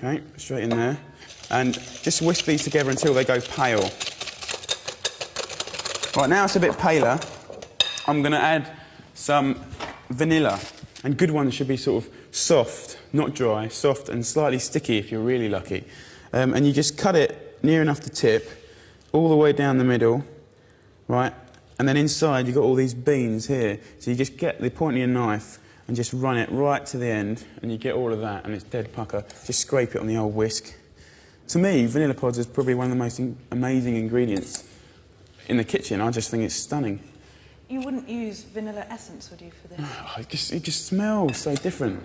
Okay, straight in there. And just whisk these together until they go pale. Right, now it's a bit paler. I'm going to add some vanilla. And good ones should be sort of soft, not dry, soft and slightly sticky if you're really lucky. And you just cut it near enough the tip, all the way down the middle, right? And then inside you've got all these beans here. So you just get the point of your knife and just run it right to the end, and you get all of that, and it's dead pucker. Just scrape it on the old whisk. To me, vanilla pods is probably one of the most amazing ingredients in the kitchen. I just think it's stunning. You wouldn't use vanilla essence, would you, for this? Oh, it just smells so different.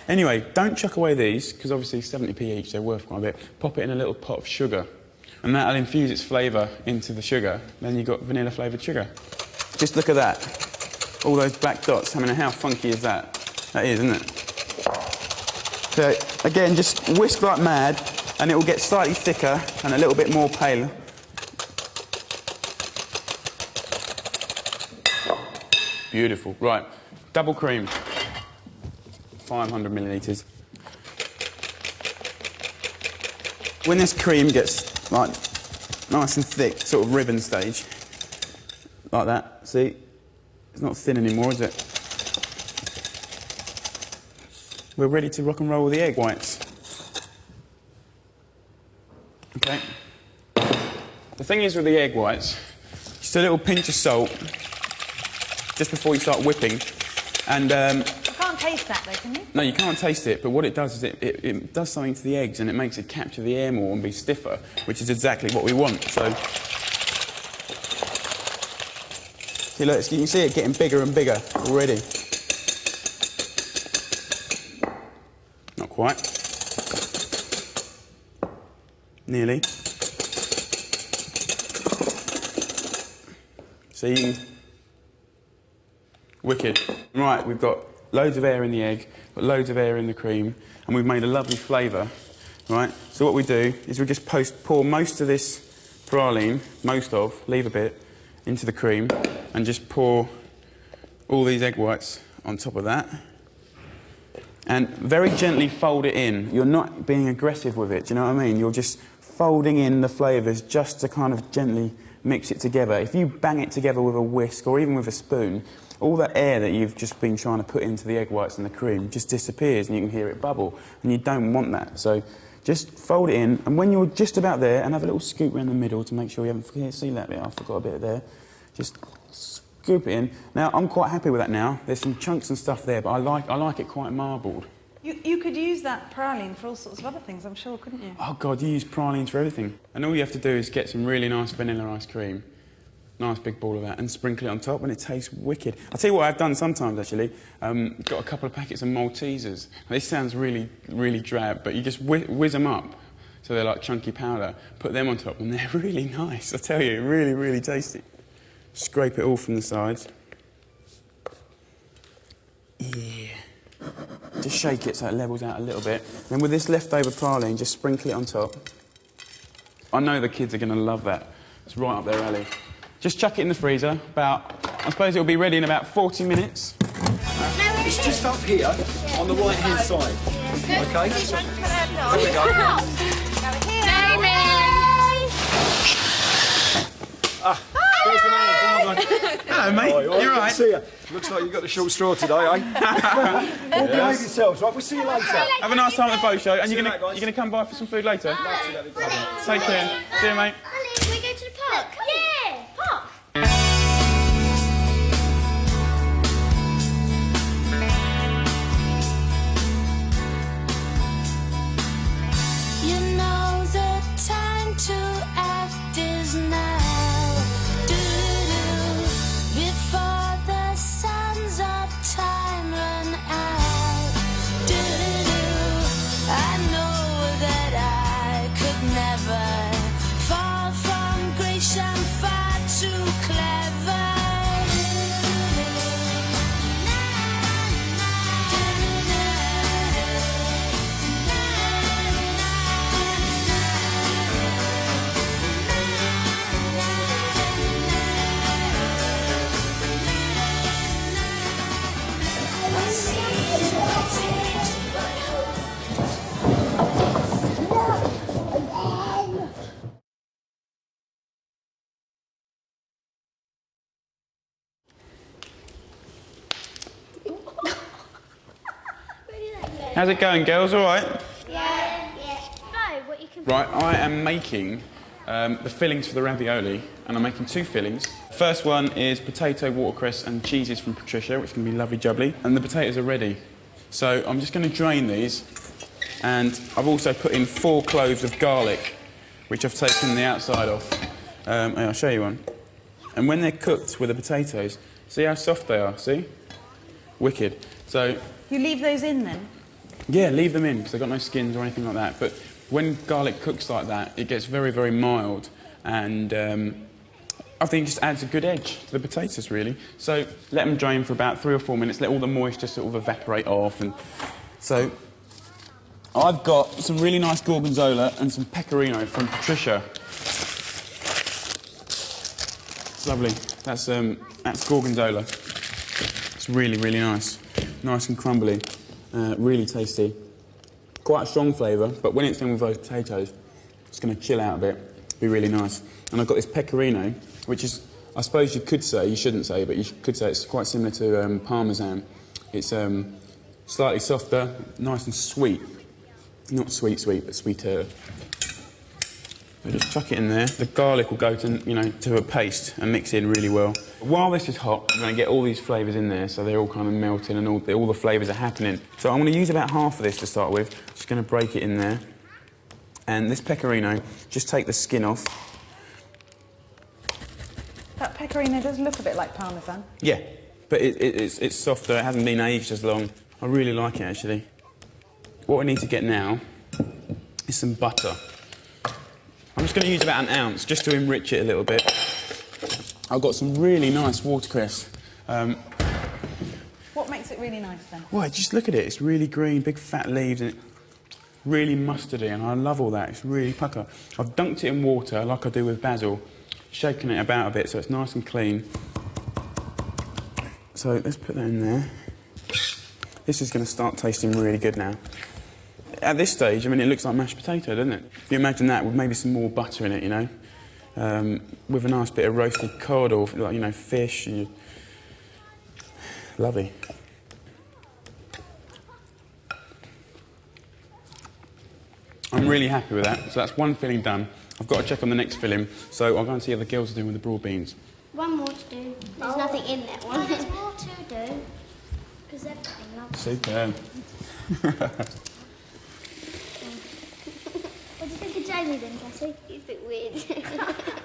Anyway, don't chuck away these, because obviously 70p each, they're worth quite a bit. Pop it in a little pot of sugar, and that'll infuse its flavour into the sugar. Then you've got vanilla-flavoured sugar. Just look at that. All those black dots. I mean, how funky is that? That is, isn't it? So, again, just whisk like mad, and it will get slightly thicker and a little bit more pale. Beautiful. Right, double cream. 500 millilitres. When this cream gets, like, nice and thick, sort of ribbon stage, like that, see? It's not thin anymore, is it? We're ready to rock and roll with the egg whites. Okay. The thing is with the egg whites, just a little pinch of salt just before you start whipping. And you can't taste that though, can you? No, you can't taste it, but what it does is it does something to the eggs, and it makes it capture the air more and be stiffer, which is exactly what we want. So see, look, you can see it getting bigger and bigger already. Not quite. Nearly. See? Wicked. Right, we've got loads of air in the egg, got loads of air in the cream, and we've made a lovely flavour. Right? So what we do is we just pour most of this praline, leave a bit, into the cream, and just pour all these egg whites on top of that. And very gently fold it in. You're not being aggressive with it, do you know what I mean? You're just folding in the flavours just to kind of gently mix it together. If you bang it together with a whisk or even with a spoon, all that air that you've just been trying to put into the egg whites and the cream just disappears, and you can hear it bubble, and you don't want that. So just fold it in, and when you're just about there, and have a little scoop around the middle to make sure you haven't... See that bit? I forgot a bit there. Just scoop it in. Now, I'm quite happy with that now. There's some chunks and stuff there, but I like it quite marbled. You could use that praline for all sorts of other things, I'm sure, couldn't you? Oh, God, you use pralines for everything. And all you have to do is get some really nice vanilla ice cream, nice big ball of that, and sprinkle it on top, and it tastes wicked. I'll tell you what I've done sometimes, actually. Got a couple of packets of Maltesers. Now, this sounds really, really drab, but you just whiz them up, so they're like chunky powder. Put them on top, and they're really nice. I tell you, really, really tasty. Scrape it all from the sides. Yeah. Just shake it so it levels out a little bit. Then with this leftover praline, just sprinkle it on top. I know the kids are going to love that. It's right up their alley. Just chuck it in the freezer. I suppose it'll be ready in about 40 minutes. It's just up here on the right-hand side. Okay? Here we go. There's the man. Hello, mate. You're right. See you. Looks like you've got the short straw today, eh? All behave yourselves, right? We'll see you later. Have a nice time at the boat show. And you're going to come by for some food later? Take care. See you, mate. Can we go to the park? Yeah! Park! You know the time to act is now. Before the sands of time run out. I know that I could never fall How's it going, girls? All right? Yeah. No, what you can... Right, I am making the fillings for the ravioli, and I'm making 2 fillings. First one is potato, watercress and cheeses from Patricia, which can be lovely jubbly. And the potatoes are ready. So I'm just going to drain these, and I've also put in 4 cloves of garlic, which I've taken the outside off. I'll show you one. And when they're cooked with the potatoes, see how soft they are, see? Wicked. So... You leave those in then? Yeah, leave them in, because they've got no skins or anything like that. But when garlic cooks like that, it gets very, very mild, and I think it just adds a good edge to the potatoes, really. So let them drain for about 3 or 4 minutes, let all the moisture sort of evaporate off. And so I've got some really nice gorgonzola and some pecorino from Patricia. It's lovely. That's gorgonzola. It's really, really nice. Nice and crumbly. Really tasty. Quite a strong flavour, but when it's in with those potatoes, it's going to chill out a bit. Be really nice. And I've got this pecorino, which is, I suppose you could say, you shouldn't say, but you could say it's quite similar to Parmesan. It's slightly softer, nice and sweet. Not sweet, but sweeter. So just chuck it in there. The garlic will go to a paste and mix in really well. While this is hot, I'm going to get all these flavours in there so they're all kind of melting and all the flavours are happening. So I'm going to use about half of this to start with. Just going to break it in there. And this pecorino, just take the skin off. That pecorino does look a bit like Parmesan. Yeah, but it's softer, it hasn't been aged as long. I really like it, actually. What we need to get now is some butter. I'm just going to use about an ounce, just to enrich it a little bit. I've got some really nice watercress. What makes it really nice, then? Well, just look at it. It's really green, big fat leaves, and really mustardy, and I love all that. It's really pucker. I've dunked it in water, like I do with basil, shaking it about a bit so it's nice and clean. So let's put that in there. This is going to start tasting really good now. At this stage, I mean, it looks like mashed potato, doesn't it? If you imagine that with maybe some more butter in it, you know, with a nice bit of roasted cod or, like, you know, fish. Lovely. I'm really happy with that. So that's one filling done. I've got to check on the next filling, so I'll go and see how the girls are doing with the broad beans. One more to do. There's nothing in that one. There's more to do. Because everything loves it. Superb. What do you think of Jamie then, Cassie? He's a bit weird.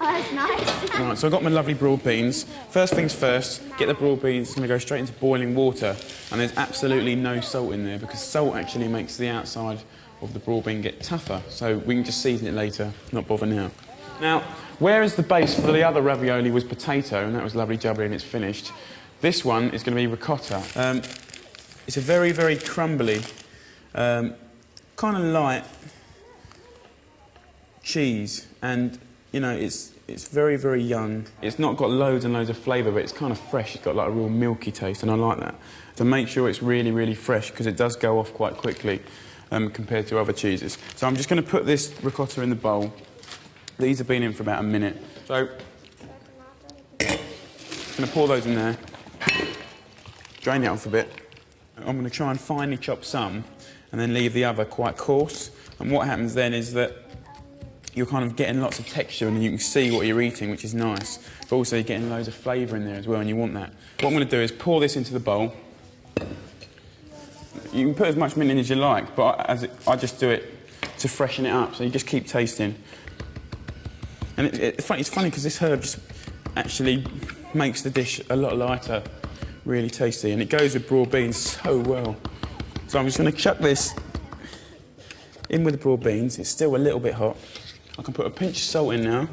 Oh, that's nice. Right, so I've got my lovely broad beans. First things first, get the broad beans. It's going to go straight into boiling water. And there's absolutely no salt in there, because salt actually makes the outside of the broad bean get tougher. So we can just season it later, not bother now. Now, whereas the base for the other ravioli was potato, and that was lovely jubbly and it's finished, this one is going to be ricotta. It's a very, very crumbly, kind of light cheese, and you know, it's very, very young. It's not got loads and loads of flavour, but it's kind of fresh. It's got like a real milky taste, and I like that. So make sure it's really, really fresh, because it does go off quite quickly compared to other cheeses. So I'm just going to put this ricotta in the bowl. These have been in for about a minute. So I'm going to pour those in there, drain it off a bit. I'm going to try and finely chop some and then leave the other quite coarse. And what happens then is that you're kind of getting lots of texture and you can see what you're eating, which is nice. But also you're getting loads of flavour in there as well, and you want that. What I'm going to do is pour this into the bowl. You can put as much mint in as you like, but I just do it to freshen it up, so you just keep tasting. And it's funny because this herb just actually makes the dish a lot lighter, really tasty, and it goes with broad beans so well. So I'm just going to chuck this in with the broad beans. It's still a little bit hot. I can put a pinch of salt in now,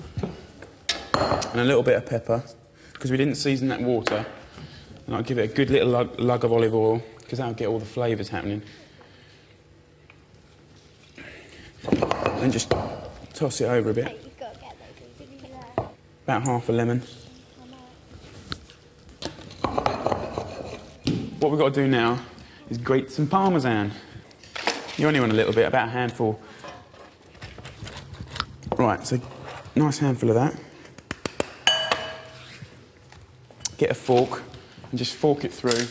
and a little bit of pepper, because we didn't season that water. And I'll give it a good little lug of olive oil, because that'll get all the flavours happening. Then just toss it over a bit. About half a lemon. What we've got to do now is grate some Parmesan. You only want a little bit, about a handful. Right, so nice handful of that. Get a fork and just fork it through.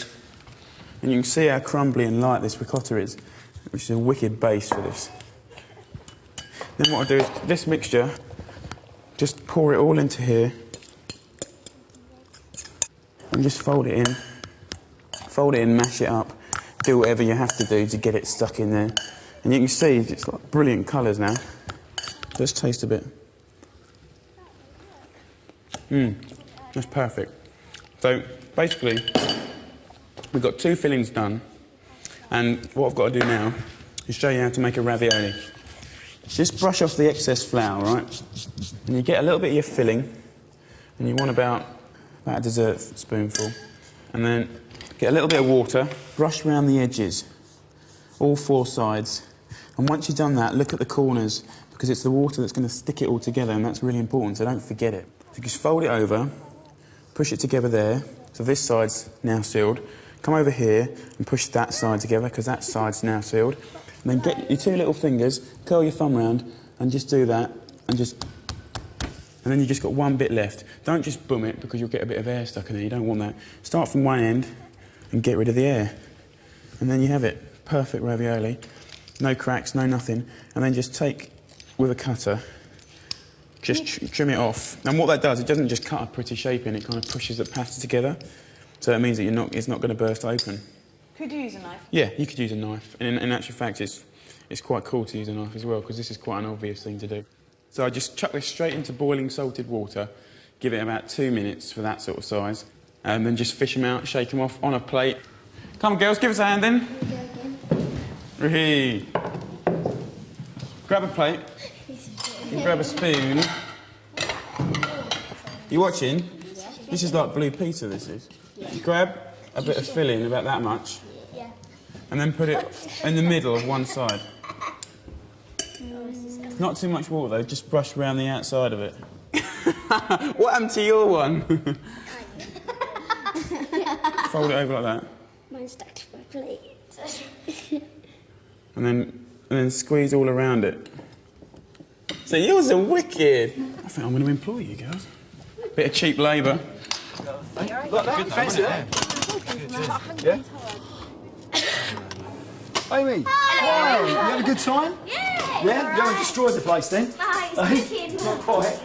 And you can see how crumbly and light this ricotta is. which is a wicked base for this. Then what I do is this mixture, just pour it all into here and just fold it in. Fold it in, mash it up, do whatever you have to do to get it stuck in there. And you can see it's like brilliant colours now. Let's taste a bit. That's perfect. So basically, we've got 2 fillings done, and what I've got to do now is show you how to make a ravioli. Just brush off the excess flour, right? And you get a little bit of your filling, and you want about a dessert spoonful. And then get a little bit of water, brush around the edges, all 4 sides. And once you've done that, look at the corners, because it's the water that's going to stick it all together, and that's really important, so don't forget it. So just fold it over, push it together there, so this side's now sealed. Come over here and push that side together, because that side's now sealed. And then get your 2 little fingers, curl your thumb round, and just do that, and then you just got 1 bit left. Don't just boom it, because you'll get a bit of air stuck in there, you don't want that. Start from one end and get rid of the air. And then you have it, perfect ravioli. No cracks, no nothing. And then just take, with a cutter, just trim it off. And what that does, it doesn't just cut a pretty shape in, it kind of pushes the pasta together. So that means that it's not going to burst open. Could you use a knife? Yeah, you could use a knife. And in actual fact, it's quite cool to use a knife as well, because this is quite an obvious thing to do. So I just chuck this straight into boiling salted water, give it about 2 minutes for that sort of size, and then just fish them out, shake them off on a plate. Come on, girls, give us a hand then. Really. Grab a plate. You grab a spoon. You watching? This is like blue pizza, this is. You grab a bit of filling, about that much, and then put it in the middle of one side. Not too much water though, just brush around the outside of it. What happened to your one? Fold it over like that. Mine's stuck to my plate. And then squeeze all around it. So yours are wicked. I think I'm going to employ you girls. Bit of cheap labour. Like that? Fancy that? Yeah? Amy, wow, you had a good time? Yeah! Yeah? You haven't destroyed the place then? No, it's wicked. Not quite.